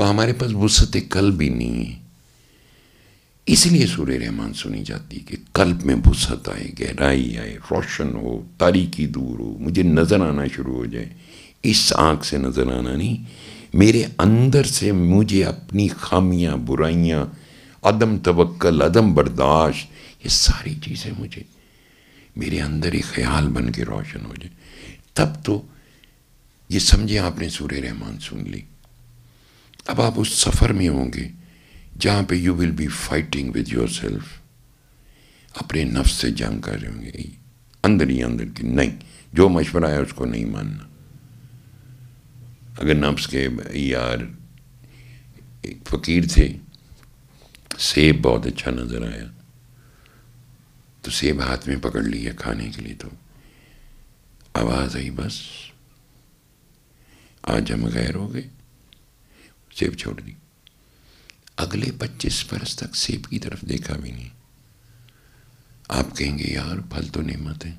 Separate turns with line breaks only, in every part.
وہ ہمارے پاس وسعت قلب بھی نہیں ہے. اس لیے سورہ رحمان سنی جاتی ہے کہ قلب میں وسعت آئے, گہرائی آئے, روشن ہو, تاریکی دور ہو, مجھے نظر آنا شروع ہو جائے. اس آنکھ سے نظر آنا نہیں, میرے اندر سے مجھے اپنی خامیاں, برائیاں, عدم توکل, عدم برداشت, یہ ساری چیزیں مجھے میرے اندر ایک خیال بن کے روشن ہو جائے. تب تو یہ سمجھے آپ نے سورہ رحمان سن لی. اب آپ اس سفر میں ہوں گے جہاں پہ you will be fighting with yourself, اپنے نفس سے جنگ کر رہے ہوں گے اندر ہی اندر کی. نہیں, جو مشورہ ہے اس کو نہیں ماننا. اگر نفس کے یار ایک فقیر تھے, سیب بہت اچھا نظر آیا تو سیب ہاتھ میں پکڑ لیا کھانے کے لیے, تو آواز آئی بس آج ہم غیر ہو گئے, سیب چھوڑ دی. اگلے 25 برس تک سیب کی طرف دیکھا بھی نہیں. آپ کہیں گے یار پھل تو نعمت ہے,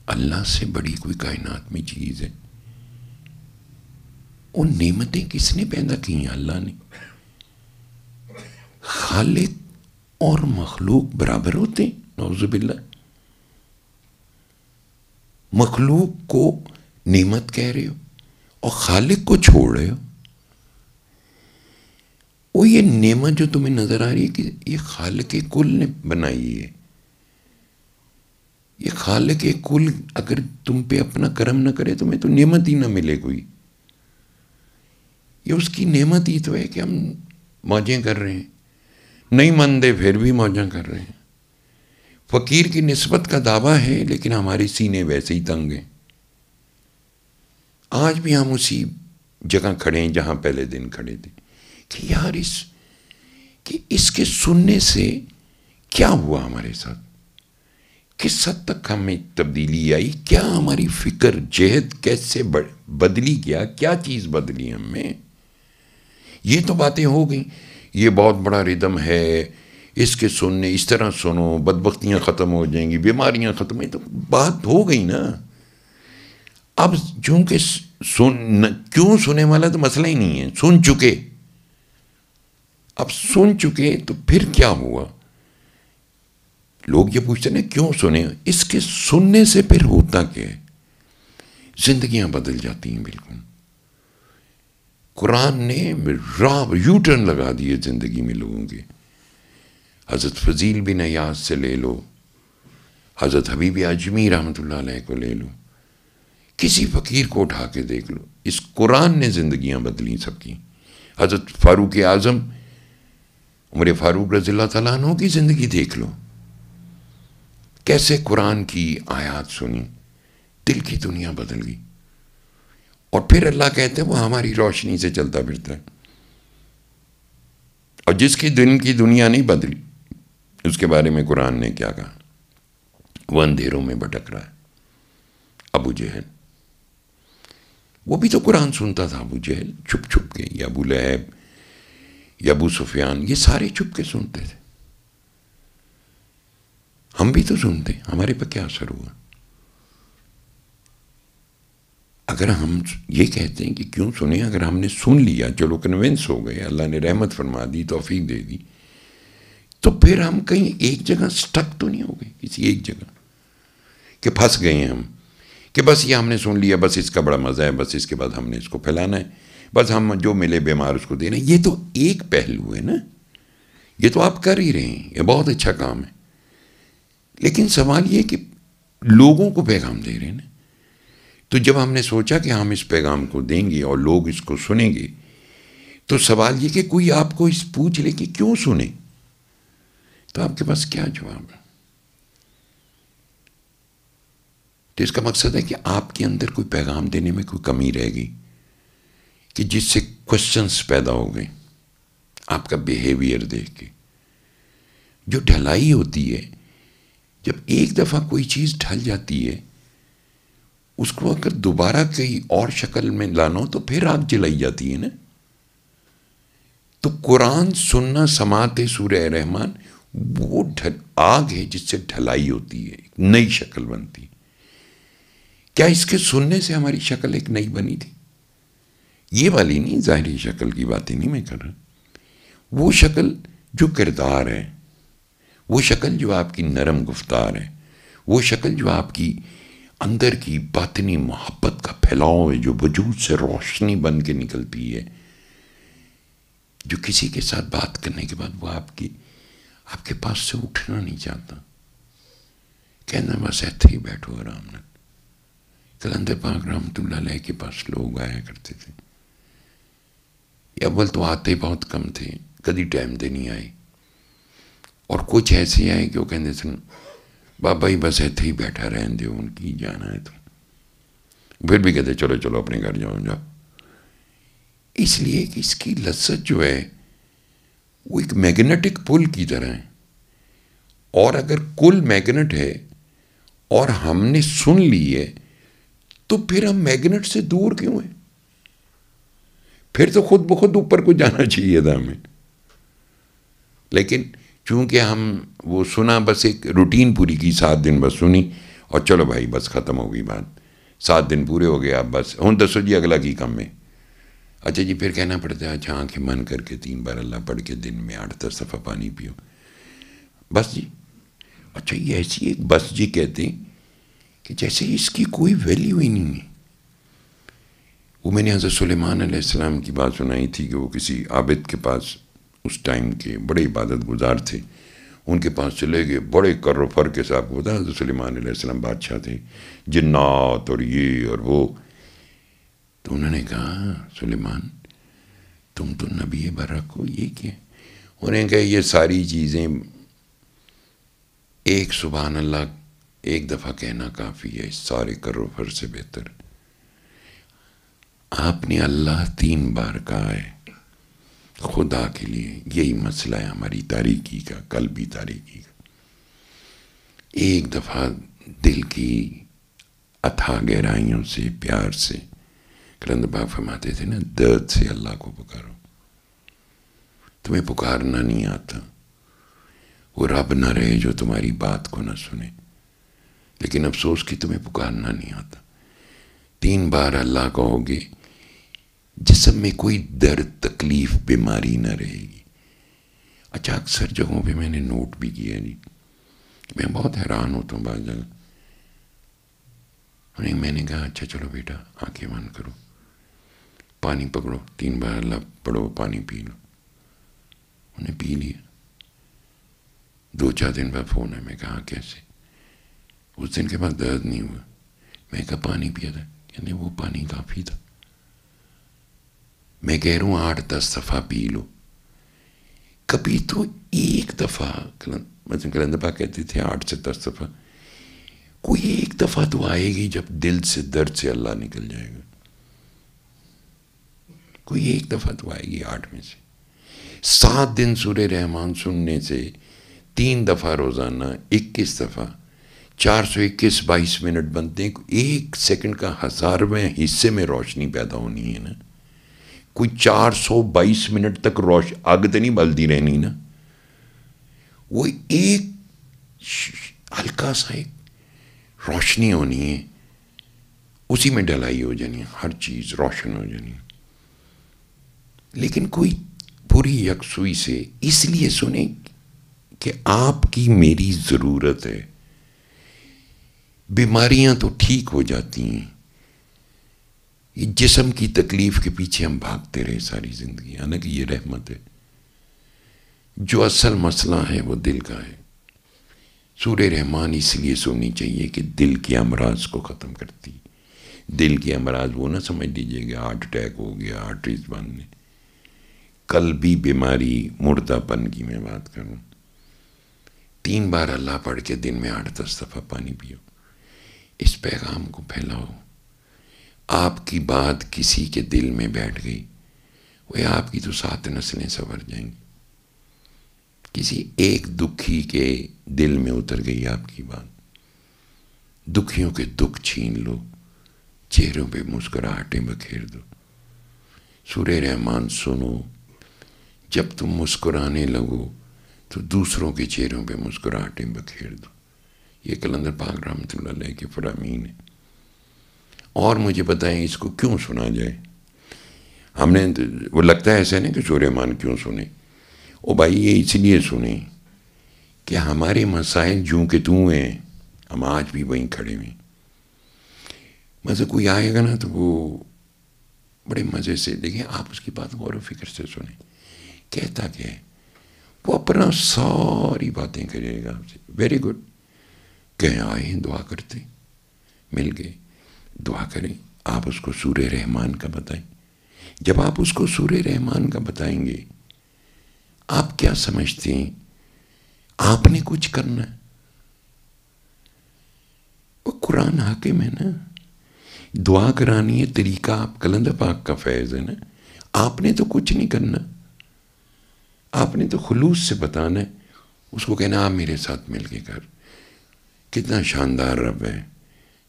اللہ سے بڑی کوئی کائنات میں چیز ہے. ان نعمتیں کس نے پیدا کی ہیں؟ اللہ نے. خالق اور مخلوق برابر ہوتے ہیں؟ نعوذ باللہ. مخلوق کو نعمت کہہ رہے ہو اور خالق کو چھوڑ رہے ہو. وہ یہ نعمت جو تمہیں نظر آ رہی ہے کہ یہ خالق کل نے بنائی ہے, یہ خالق کل اگر تم پہ اپنا کرم نہ کرے تمہیں تو نعمت ہی نہ ملے کوئی. یہ اس کی نعمت ہی تو ہے کہ ہم موجیں کر رہے ہیں, نہیں مندے پھر بھی موجیں کر رہے ہیں. فقیر کی نسبت کا دعویٰ ہے لیکن ہمارے سینے ویسے ہی تنگ ہیں. آج بھی ہم اسی جگہ کھڑے ہیں جہاں پہلے دن کھڑے تھے کہ یار اس کے سننے سے کیا ہوا ہمارے ساتھ, کس حد تک ہمیں تبدیلی آئی, کیا ہماری فکر جہد کیسے بدلی, کیا چیز بدلی ہم میں. یہ تو باتیں ہو گئیں, یہ بہت بڑا ردم ہے, اس کے سننے اس طرح سنو بدبختیاں ختم ہو جائیں گی, بیماریاں ختم ہوئی, تو بات ہو گئی نا. اب چونکہ کیوں سننے والا تو مسئلہ ہی نہیں ہے, سن چکے. اب سن چکے تو پھر کیا ہوا. لوگ یہ پوچھتے ہیں کیوں سنے, اس کے سننے سے پھر ہوتا کیا ہے, زندگیاں بدل جاتی ہیں بالکل. قرآن نے یو ٹرن لگا دیے زندگی میں لوگوں کے. حضرت فضیل بن عیاض سے لے لو, حضرت حبیب اجمی رحمۃ اللہ علیہ کو لے لو, کسی فقیر کو اٹھا کے دیکھ لو, اس قرآن نے زندگیاں بدلی سب کی. حضرت فاروق اعظم عمر فاروق رضی اللہ تعالیٰ عنہ کی زندگی دیکھ لو, کیسے قرآن کی آیات سنی, دل کی دنیا بدل گئی. اور پھر اللہ کہتے ہیں وہ ہماری روشنی سے چلتا پھرتا ہے. اور جس کی دل کی دنیا نہیں بدلی اس کے بارے میں قرآن نے کیا کہا, وہ اندھیروں میں بھٹک رہا ہے. ابو جہل, وہ بھی تو قرآن سنتا تھا. ابو جہل چھپ چھپ کے, یا ابو لہب یا ابو سفیان, یہ سارے چھپ کے سنتے تھے. ہم بھی تو سنتے, ہمارے پہ کیا اثر ہوا. اگر ہم یہ کہتے ہیں کہ کیوں سنیں, اگر ہم نے سن لیا, چلو کنونس ہو گئے, اللہ نے رحمت فرما دی, توفیق دے دی, تو پھر ہم کہیں ایک جگہ سٹک تو نہیں ہو گئے, کسی ایک جگہ کہ پھنس گئے ہیں ہم, کہ بس یہ ہم نے سن لیا, بس اس کا بڑا مزہ ہے, بس اس کے بعد ہم نے اس کو پھیلانا ہے, بس ہم جو ملے بیمار اس کو دینا ہے. یہ تو ایک پہلو ہے نا, یہ تو آپ کر ہی رہے ہیں, یہ بہت اچھا کام ہے. لیکن سوال یہ کہ لوگوں کو پیغام دے رہے ہیں نا. تو جب ہم نے سوچا کہ ہم اس پیغام کو دیں گے اور لوگ اس کو سنیں گے, تو سوال یہ کہ کوئی آپ کو اس پوچھ لے کہ کیوں سنیں, تو آپ کے پاس کیا جواب ہے. تو اس کا مقصد ہے کہ آپ کے اندر کوئی پیغام دینے میں کوئی کمی رہ گئی کہ جس سے کوشچنس پیدا ہو گئے آپ کا بیہیویئر دیکھ کے. جو ڈھلائی ہوتی ہے, جب ایک دفعہ کوئی چیز ڈھل جاتی ہے, اس کو اگر دوبارہ کئی اور شکل میں لانا ہو تو پھر آگ جلائی جاتی ہے نا. تو قرآن سننا, سماعت سورہ رحمان, وہ آگ ہے جس سے ڈھلائی ہوتی ہے, ایک نئی شکل بنتی. کیا اس کے سننے سے ہماری شکل ایک نئی بنی تھی؟ یہ والی نہیں، ظاہری شکل کی باتیں نہیں میں کر رہا، وہ شکل جو کردار ہے، وہ شکل جو آپ کی نرم گفتار ہے، وہ شکل جو آپ کی اندر کی باطنی محبت کا پھیلاؤ ہے، جو وجود سے روشنی بن کے نکلتی ہے، جو کسی کے ساتھ بات کرنے کے بعد وہ آپ کے پاس سے اٹھنا نہیں چاہتا، کہنا بس ایتھے ہی بیٹھو آرام نال۔ قلندر پاک رحمۃ اللہ علیہ کے پاس لوگ آیا کرتے تھے، اول تو آتے بہت کم تھے، کدی ٹائم دے نہیں آئے، اور کچھ ایسے آئے کہ وہ کہتے تھے بابا ہی بس ایتھے ہی بیٹھا رہن دے، ان کی جانا ہے تو پھر بھی کہتے چلو چلو اپنے گھر جاؤ جاؤ، اس لیے کہ اس کی لذت جو ہے وہ ایک میگنیٹک پل کی طرح ہے، اور اگر کل میگنیٹ ہے اور ہم نے سن لی ہے تو پھر ہم میگنیٹ سے دور کیوں ہیں؟ پھر تو خود بخود اوپر کو جانا چاہیے تھا ہمیں، لیکن چونکہ ہم وہ سنا، بس ایک روٹین پوری کی، 7 دن بس سنی اور چلو بھائی بس ختم ہو گئی بات، 7 دن پورے ہو گئے، اب بس ہوں دسو جی اگلا کی کم ہے؟ اچھا جی پھر کہنا پڑتا ہے اچھا آنکھیں بند کر کے 3 بار اللہ پڑھ کے دن میں 8-10 دفعہ پانی پیو، بس جی۔ اچھا یہ ایسی ایک بس جی کہتے ہیں کہ جیسے اس کی کوئی ویلیو ہی نہیں ہے۔ وہ میں نے حضرت سلیمان علیہ السلام کی بات سنائی تھی کہ وہ کسی عابد کے پاس، اس ٹائم کے بڑے عبادت گزار تھے، ان کے پاس چلے گئے، بڑے کر و فر کے ساتھ، بتا حضرت سلیمان علیہ السلام بادشاہ تھے، جنات اور یہ اور وہ، تو انہوں نے کہا سلیمان تم تو نبی برحق ہو، یہ کیا؟ انہوں نے کہا یہ ساری چیزیں ایک سبحان اللہ ایک دفعہ کہنا کافی ہے، اس سارے کر و فر سے بہتر۔ آپ نے اللہ 3 بار کہا ہے خدا کے لیے، یہی مسئلہ ہے ہماری تاریکی کا، قلبی تاریکی کا۔ ایک دفعہ دل کی اتھا گہرائیوں سے، پیار سے، قلندر پاک فرماتے تھے نا درد سے اللہ کو پکارو۔ تمہیں پکارنا نہیں آتا، وہ رب نہ رہے جو تمہاری بات کو نہ سنے، لیکن افسوس کہ تمہیں پکارنا نہیں آتا۔ 3 بار اللہ کہو گے، جسم میں کوئی درد، تکلیف، بیماری نہ رہے گی۔ اچھا اکثر جگہوں پہ میں نے نوٹ بھی کیا جی، میں بہت حیران ہوتا ہوں بعض جگہ، میں نے کہا اچھا چلو بیٹا آنکھیں بند کرو، پانی پکڑو، 3 بار اللہ پڑھو، پانی پی لو۔ انہیں پی لیا، 2-4 دن بعد فون ہے، میں کہا کیسے؟ اس دن کے بعد درد نہیں ہوا، میں کہا پانی پیا تھا، یعنی وہ پانی کافی تھا۔ میں کہہ رہا ہوں 8-10 دفعہ پی لو، کبھی تو ایک دفعہ، مثلا قلندر پاک کہتے تھے 8 سے 10 دفعہ، کوئی ایک دفعہ تو آئے گی جب دل سے درد سے اللہ نکل جائے گا، کوئی ایک دفعہ تو آئے گی 8 میں سے۔ 7 دن سورہ رحمان سننے سے 3 دفعہ روزانہ 21 دفعہ 421 22 منٹ بنتے ہیں، 1 سیکنڈ کا 1000ویں حصے میں روشنی پیدا ہونی ہے نا، کوئی 422 منٹ تک آگ تو نہیں بلتی رہنی نا، وہ ایک ہلکا سا ایک روشنی ہونی ہے، اسی میں ڈلائی ہو جانی ہے، ہر چیز روشن ہو جانی ہے۔ لیکن کوئی پوری یکسوئی سے اس لیے سنیں کہ آپ کی میری ضرورت ہے، بیماریاں تو ٹھیک ہو جاتی ہیں، یہ جسم کی تکلیف کے پیچھے ہم بھاگتے رہے ساری زندگی، حالانکہ یہ رحمت ہے۔ جو اصل مسئلہ ہے وہ دل کا ہے۔ سورہ رحمان اس لیے سننی چاہیے کہ دل کے امراض کو ختم کرتی۔ دل کے امراض وہ نہ سمجھ لیجیے کہ ہارٹ اٹیک ہو گیا، آرٹریز باندھنے، قلبی بیماری، مردہ پن کی میں بات کروں۔ 3 بار اللہ پڑھ کے دن میں 8-10 دفعہ پانی پیو، اس پیغام کو پھیلاؤ۔ آپ کی بات کسی کے دل میں بیٹھ گئی، وہ آپ کی تو 7 نسلیں سنور جائیں گی۔ کسی ایک دکھی کے دل میں اتر گئی آپ کی بات، دکھیوں کے دکھ چھین لو، چہروں پہ مسکراہٹیں بکھیر دو۔ سورہ رحمان سنو، جب تم مسکرانے لگو تو دوسروں کے چہروں پہ مسکراہٹیں بکھیر دو۔ یہ قلندر پاک رحمۃ اللہ علیہ کے فرامین ہے۔ اور مجھے بتائیں اس کو کیوں سنا جائے؟ ہم نے وہ لگتا ہے ایسے نہیں کہ سورہ رحمان کیوں سنیں، او بھائی یہ اس لیے سنیں کہ ہمارے مسائل جوں کہ توں ہیں، ہم آج بھی وہیں کھڑے ہوئے. مزہ کوئی آئے گا نا تو وہ بڑے مزے سے دیکھیں، آپ اس کی بات غور و فکر سے سنیں. کہتا کہ وہ اپنا ساری باتیں کرے گا آپ سے. ویری گڈ، کہیں آئے دعا کرتے، مل گئے، دعا کریں. آپ اس کو سورہ رحمان کا بتائیں. جب آپ اس کو سورہ رحمان کا بتائیں گے، آپ کیا سمجھتے ہیں آپ نے کچھ کرنا ہے؟ وہ قرآن حاکم ہے نا، دعا کرانی ہے، طریقہ آپ کلندر پاک کا فیض ہے نا. آپ نے تو کچھ نہیں کرنا، آپ نے تو خلوص سے بتانا ہے. اس کو کہنا آپ میرے ساتھ مل کے کر. کتنا شاندار رب ہے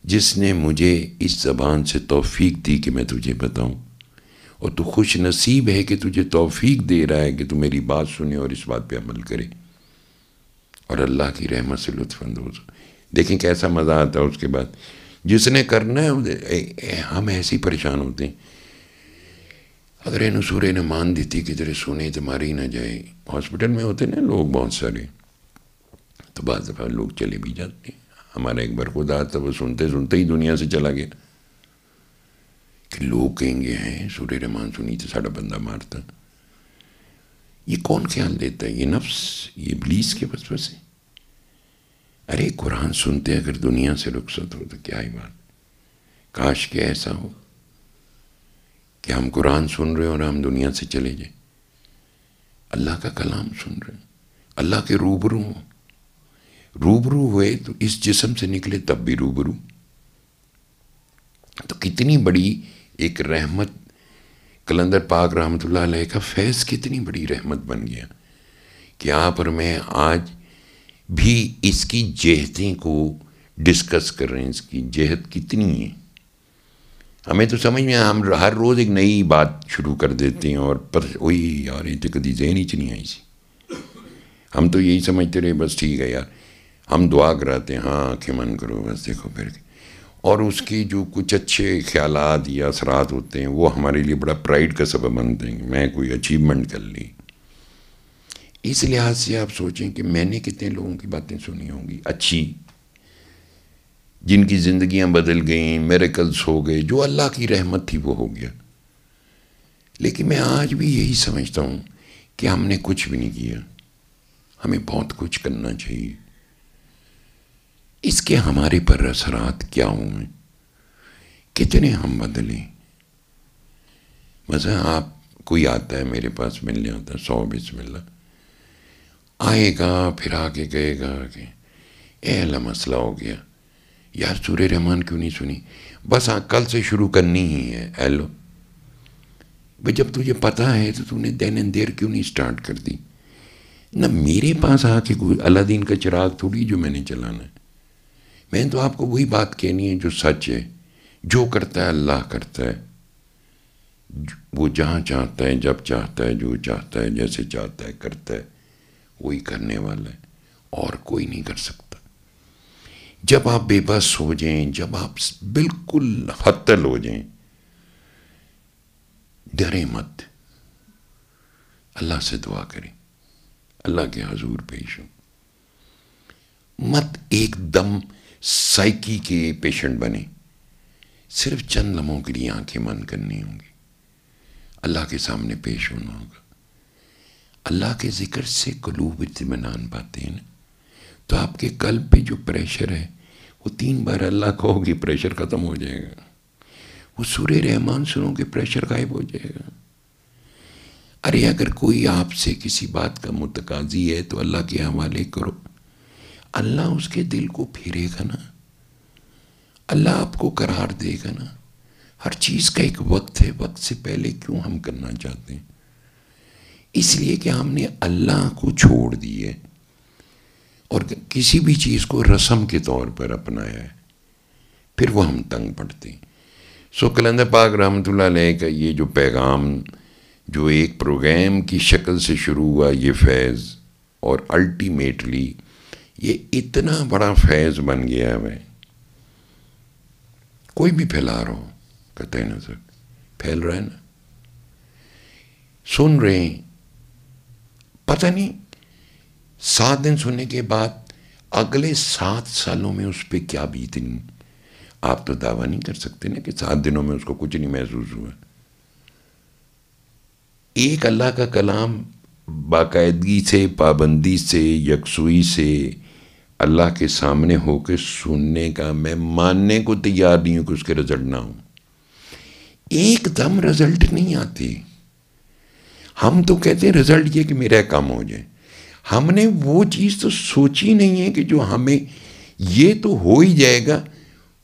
جس نے مجھے اس زبان سے توفیق دی کہ میں تجھے بتاؤں، اور تو خوش نصیب ہے کہ تجھے توفیق دے رہا ہے کہ تو میری بات سنے اور اس بات پہ عمل کرے اور اللہ کی رحمت سے لطف اندوز ہو. دیکھیں کیسا مزہ آتا ہے اس کے بعد. جس نے کرنا ہے، ہم ایسے ہی پریشان ہوتے ہیں. اگر انہوں سورہ نے مان دیتی کہ تیرے سونے تمہاری نہ جائے. ہاسپٹل میں ہوتے نا لوگ بہت سارے، تو بعض دفعہ لوگ چلے بھی جاتے ہیں. ہمارا ایک بار خدا تھا، وہ سنتے سنتے ہی دنیا سے چلا گیا کہ لوگ کہیں گے ہیں سورہ رحمان سنی تو ساڑھا بندہ مارتا. یہ کون خیال دیتا ہے؟ یہ نفس، یہ ابلیس کے وسوسے. ارے قرآن سنتے اگر دنیا سے رخصت ہو تو کیا ہی بات. کاش کہ ایسا ہو کہ ہم قرآن سن رہے ہیں اور ہم دنیا سے چلے جائیں. اللہ کا کلام سن رہے ہیں، اللہ کے روبرو ہوں. روبرو ہوئے تو اس جسم سے نکلے تب بھی روبرو. تو کتنی بڑی ایک رحمت، کلندر پاک رحمۃ اللہ علیہ کا فیض کتنی بڑی رحمت بن گیا کہ آپ اور میں آج بھی اس کی جہتیں کو ڈسکس کر رہے ہیں. اس کی جہت کتنی ہے ہمیں تو سمجھ میں، ہم ہر روز ایک نئی بات شروع کر دیتے ہیں اور وہی یار یہ تو کدی ذہن ہی نہیں آئی سی. ہم تو یہی سمجھتے رہے بس ٹھیک ہے یار. ہم دعا کراتے ہیں، ہاں آنکھیں من کرو بس دیکھو پھر، اور اس کی جو کچھ اچھے خیالات یا اثرات ہوتے ہیں وہ ہمارے لیے بڑا پرائڈ کا سبب بنتے ہیں کہ میں کوئی اچیومنٹ کر لی. اس لحاظ سے آپ سوچیں کہ میں نے کتنے لوگوں کی باتیں سنی ہوں گی اچھی، جن کی زندگیاں بدل گئیں، میریکلز ہو گئے، جو اللہ کی رحمت تھی وہ ہو گیا. لیکن میں آج بھی یہی سمجھتا ہوں کہ ہم نے کچھ بھی نہیں کیا. ہمیں بہت کچھ کرنا چاہیے. اس کے ہمارے پر اثرات کیا ہوئے، کتنے ہم بدلیں. مثلا آپ کوئی آتا ہے میرے پاس ملنے آتا ہے، 100 بسم اللہ آئے گا، پھر آگے کہے گا کہ اے اللہ مسئلہ ہو گیا یار، سورہ رحمان کیوں نہیں سنی؟ بس ہاں کل سے شروع کرنی ہی ہے. ایلو بھائی، جب تجھے پتہ ہے تو تو نے دین اینڈ دیر کیوں نہیں سٹارٹ کر دی؟ نہ میرے پاس آ کے کوئی اللہ دین کا چراغ تھوڑی جو میں نے چلانا ہے. میں تو آپ کو وہی بات کہنی ہے جو سچ ہے. جو کرتا ہے اللہ کرتا ہے، وہ جہاں چاہتا ہے، جب چاہتا ہے، جو چاہتا ہے، جیسے چاہتا ہے کرتا ہے. وہی کرنے والا ہے، اور کوئی نہیں کر سکتا. جب آپ بے بس ہو جائیں، جب آپ بالکل حتل ہو جائیں، ڈریں مت، اللہ سے دعا کریں، اللہ کے حضور پیش ہوں. مت ایک دم سائیکی کے پیشنٹ بنے. صرف چند لمحوں کے لیے آنکھیں بند کرنی ہوں گی، اللہ کے سامنے پیش ہونا ہوگا. اللہ کے ذکر سے قلوب اطمینان پاتے ہیں نا. تو آپ کے قلب پہ جو پریشر ہے وہ 3 بار اللہ کہو گے پریشر ختم ہو جائے گا. وہ سورہ رحمان سنو گے پریشر غائب ہو جائے گا. ارے اگر کوئی آپ سے کسی بات کا متقاضی ہے تو اللہ کے حوالے کرو، اللہ اس کے دل کو پھیرے گا نا، اللہ آپ کو قرار دے گا نا. ہر چیز کا ایک وقت ہے. وقت سے پہلے کیوں ہم کرنا چاہتے ہیں؟ اس لیے کہ ہم نے اللہ کو چھوڑ دی ہے اور کسی بھی چیز کو رسم کے طور پر اپنایا ہے، پھر وہ ہم تنگ پڑتے ہیں. سو کلندر پاک رحمۃ اللہ علیہ کا یہ جو پیغام، جو ایک پروگرام کی شکل سے شروع ہوا، یہ فیض، اور الٹیمیٹلی یہ اتنا بڑا فیض بن گیا ہے. کوئی بھی پھیلا رہا ہو، قطع نظر پھیل رہا ہے نا. سن رہے ہیں، پتہ نہیں 7 دن سننے کے بعد اگلے 7 سالوں میں اس پہ کیا بیتنی. آپ تو دعویٰ نہیں کر سکتے نا کہ 7 دنوں میں اس کو کچھ نہیں محسوس ہوا. ایک اللہ کا کلام باقاعدگی سے، پابندی سے، یکسوئی سے اللہ کے سامنے ہو کے سننے کا میں ماننے کو تیار نہیں ہوں کہ اس کے رزلٹ نہ ہوں. ایک دم رزلٹ نہیں آتے. ہم تو کہتے ہیں رزلٹ یہ کہ میرا کام ہو جائے. ہم نے وہ چیز تو سوچی نہیں ہے کہ جو ہمیں یہ تو ہو ہی جائے گا.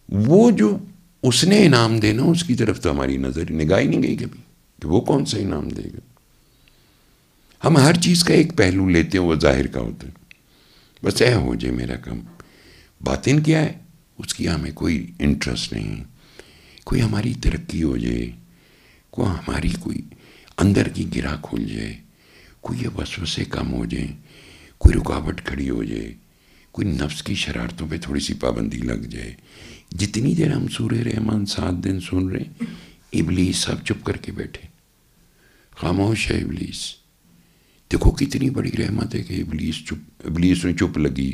وہ جو اس نے انعام دینا اس کی طرف تو ہماری نگاہ ہی نہیں گئی کبھی کہ وہ کون سا انعام دے گا. ہم ہر چیز کا ایک پہلو لیتے ہیں، وہ ظاہر کا ہوتا ہے. بس اے ہو جائے میرا کام. باطن کیا ہے اس کی ہمیں کوئی انٹرسٹ نہیں. کوئی ہماری ترقی ہو جائے، کوئی ہماری کوئی اندر کی گرہ کھل جائے، کوئی یہ وسوسے کم ہو جائیں، کوئی رکاوٹ کھڑی ہو جائے، کوئی نفس کی شرارتوں پہ تھوڑی سی پابندی لگ جائے. جتنی دیر ہم سورہ رحمان 7 دن سن رہے ہیں، ابلیس سب چپ کر کے بیٹھے. خاموش ہے ابلیس. دیکھو کتنی بڑی رحمت ہے کہ ابلیس نے چپ لگی،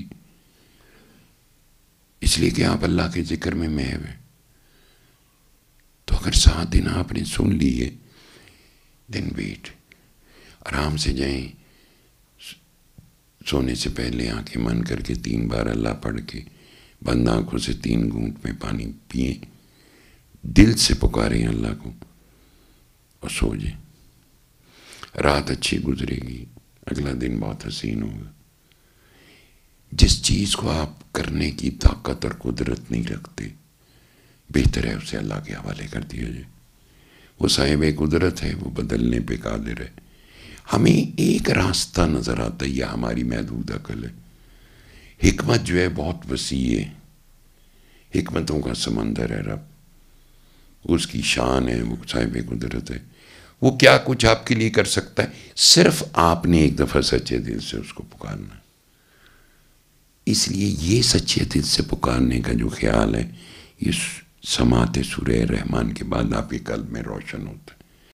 اس لیے کہ آپ اللہ کے ذکر میں محو ہیں. تو اگر 7 دن آپ نے سن لیے، دن ویٹ، آرام سے جائیں. سونے سے پہلے آنکھیں بند کر کے 3 بار اللہ پڑھ کے بند آنکھوں سے 3 گھونٹ میں پانی پئیں، دل سے پکاریں اللہ کو اور سو جائیں. رات اچھی گزرے گی، اگلا دن بہت حسین ہوگا. جس چیز کو آپ کرنے کی طاقت اور قدرت نہیں رکھتے، بہتر ہے اسے اللہ کے حوالے کر دیا جائے. وہ صاحب قدرت ہے، وہ بدلنے پہ قادر ہے. ہمیں ایک راستہ نظر آتا ہے، یہ ہماری محدود عقل ہے. حکمت جو ہے بہت وسیع ہے، حکمتوں کا سمندر ہے رب. اس کی شان ہے، وہ صاحب قدرت ہے. وہ کیا کچھ آپ کے لیے کر سکتا ہے، صرف آپ نے ایک دفعہ سچے دل سے اس کو پکارنا. اس لیے یہ سچے دل سے پکارنے کا جو خیال ہے، یہ سماعت سورہ رحمان کے بعد آپ کے قلب میں روشن ہوتا ہے.